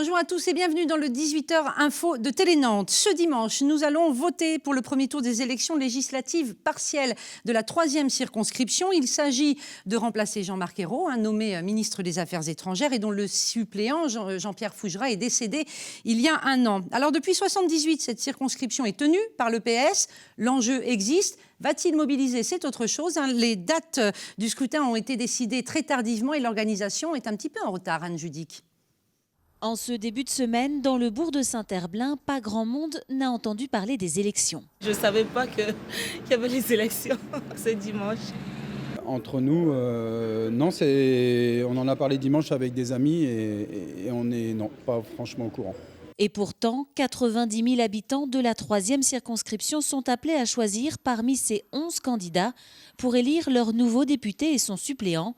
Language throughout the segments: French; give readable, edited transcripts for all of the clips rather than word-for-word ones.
Bonjour à tous et bienvenue dans le 18h Info de Télé Nantes. Ce dimanche, nous allons voter pour le premier tour des élections législatives partielles de la 3e circonscription. Il s'agit de remplacer Jean-Marc Ayrault, nommé ministre des Affaires étrangères et dont le suppléant Jean-Pierre Fougerat est décédé il y a un an. Alors depuis 1978, cette circonscription est tenue par le PS. L'enjeu existe. Va-t-il mobiliser? C'est autre chose. Les dates du scrutin ont été décidées très tardivement et l'organisation est un petit peu en retard, Anne Judic. En ce début de semaine, dans le bourg de Saint-Herblain, pas grand monde n'a entendu parler des élections. Je ne savais pas qu'il y avait les élections ce dimanche. Entre nous, non, on en a parlé dimanche avec des amis et on n'est pas franchement au courant. Et pourtant, 90 000 habitants de la 3e circonscription sont appelés à choisir parmi ces 11 candidats pour élire leur nouveau député et son suppléant.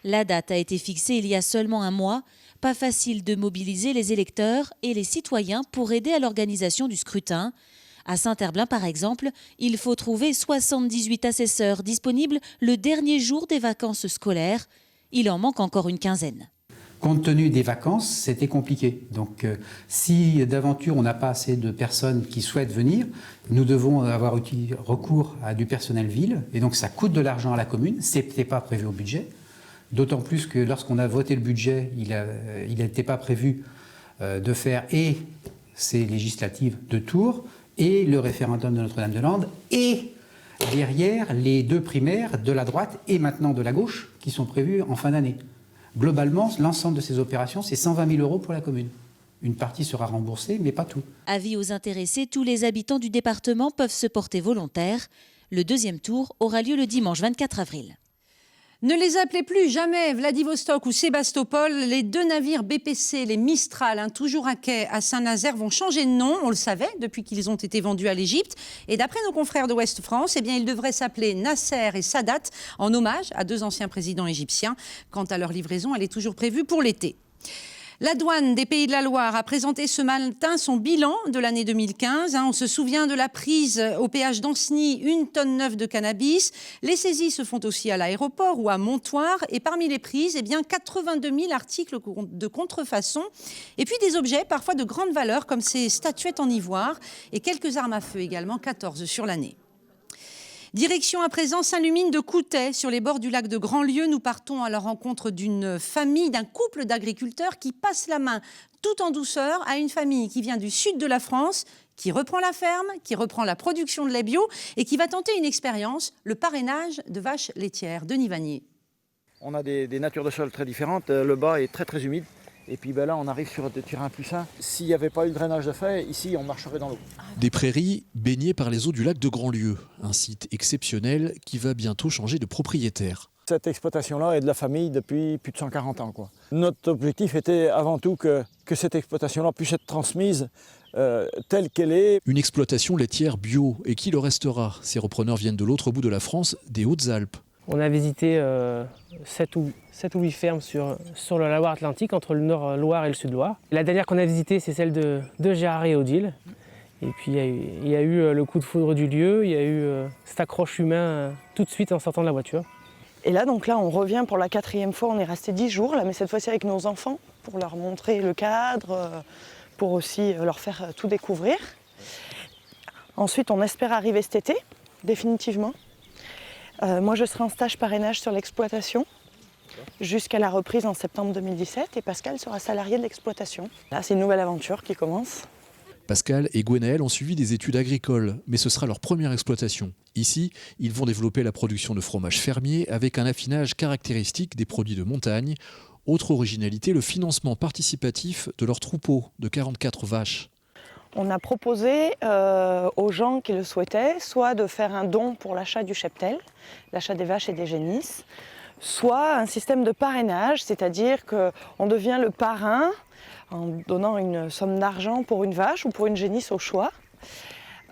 La date a été fixée il y a seulement un mois. Pas facile de mobiliser les électeurs et les citoyens pour aider à l'organisation du scrutin. À Saint-Herblain, par exemple, il faut trouver 78 assesseurs disponibles le dernier jour des vacances scolaires. Il en manque encore une quinzaine. Compte tenu des vacances, c'était compliqué. Donc, si d'aventure on n'a pas assez de personnes qui souhaitent venir, nous devons avoir recours à du personnel ville. Et donc, ça coûte de l'argent à la commune. Ce n'était pas prévu au budget. D'autant plus que lorsqu'on a voté le budget, il n'était pas prévu de faire et ces législatives de Tours et le référendum de Notre-Dame-de-Landes et derrière les 2 primaires de la droite et maintenant de la gauche qui sont prévues en fin d'année. Globalement, l'ensemble de ces opérations, c'est 120 000 € pour la commune. Une partie sera remboursée, mais pas tout. Avis aux intéressés, tous les habitants du département peuvent se porter volontaires. Le 2e tour aura lieu le dimanche 24 avril. Ne les appelez plus jamais Vladivostok ou Sébastopol. Les 2 navires BPC, les Mistral, toujours à quai à Saint-Nazaire, vont changer de nom. On le savait depuis qu'ils ont été vendus à l'Égypte. Et d'après nos confrères de Ouest France, ils devraient s'appeler Nasser et Sadat en hommage à 2 anciens présidents égyptiens. Quant à leur livraison, elle est toujours prévue pour l'été. La douane des Pays de la Loire a présenté ce matin son bilan de l'année 2015. On se souvient de la prise au péage d'Ancenis, 1,9 tonne de cannabis. Les saisies se font aussi à l'aéroport ou à Montoire. Et parmi les prises, 82 000 articles de contrefaçon. Et puis des objets parfois de grande valeur comme ces statuettes en ivoire. Et quelques armes à feu également, 14 sur l'année. Direction à présent Saint-Lumine de Coutais, sur les bords du lac de Grandlieu. Nous partons à la rencontre d'une famille, d'un couple d'agriculteurs qui passe la main tout en douceur à une famille qui vient du sud de la France, qui reprend la ferme, qui reprend la production de lait bio et qui va tenter une expérience, le parrainage de vaches laitières. Denis Vanier. On a des natures de sol très différentes. Le bas est très très humide. Et puis là, on arrive sur des terrains plus sains. S'il n'y avait pas eu le drainage de fait, ici, on marcherait dans l'eau. Des prairies baignées par les eaux du lac de Grandlieu. Un site exceptionnel qui va bientôt changer de propriétaire. Cette exploitation-là est de la famille depuis plus de 140 ans. Notre objectif était avant tout que cette exploitation-là puisse être transmise telle qu'elle est. Une exploitation laitière bio. Et qui le restera? Ces repreneurs viennent de l'autre bout de la France, des Hautes-Alpes. On a visité 7 ou 8 fermes sur le Loire-Atlantique, entre le Nord-Loire et le Sud-Loire. La dernière qu'on a visitée, c'est celle de Gérard et Odile. Et puis il y a eu le coup de foudre du lieu, il y a eu cette accroche humaine tout de suite en sortant de la voiture. Et là, on revient pour la 4e fois. On est resté 10 jours, là, mais cette fois-ci avec nos enfants, pour leur montrer le cadre, pour aussi leur faire tout découvrir. Ensuite, on espère arriver cet été, définitivement. Moi, je serai en stage parrainage sur l'exploitation jusqu'à la reprise en septembre 2017 et Pascal sera salarié de l'exploitation. Là, c'est une nouvelle aventure qui commence. Pascal et Gwenaël ont suivi des études agricoles, mais ce sera leur première exploitation. Ici, ils vont développer la production de fromage fermier avec un affinage caractéristique des produits de montagne. Autre originalité, le financement participatif de leur troupeau de 44 vaches. On a proposé aux gens qui le souhaitaient soit de faire un don pour l'achat du cheptel, l'achat des vaches et des génisses, soit un système de parrainage, c'est-à-dire qu'on devient le parrain en donnant une somme d'argent pour une vache ou pour une génisse au choix.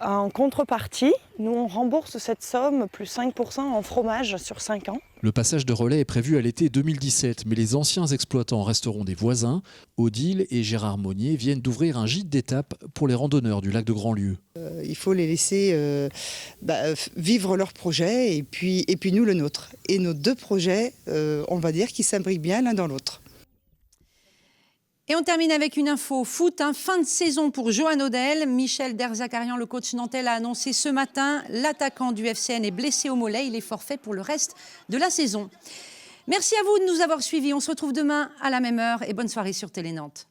En contrepartie, nous on rembourse cette somme plus 5% en fromage sur 5 ans. Le passage de relais est prévu à l'été 2017, mais les anciens exploitants resteront des voisins. Odile et Gérard Monnier viennent d'ouvrir un gîte d'étape pour les randonneurs du lac de Grandlieu. Il faut les laisser vivre leur projet et puis nous le nôtre. Et nos 2 projets, on va dire qu'ils s'imbriquent bien l'un dans l'autre. Et on termine avec une info foot, fin de saison pour Johan Odel. Michel Derzakarian, le coach nantais, l'a annoncé ce matin. L'attaquant du FCN est blessé au mollet. Il est forfait pour le reste de la saison. Merci à vous de nous avoir suivis. On se retrouve demain à la même heure et bonne soirée sur Télé Nantes.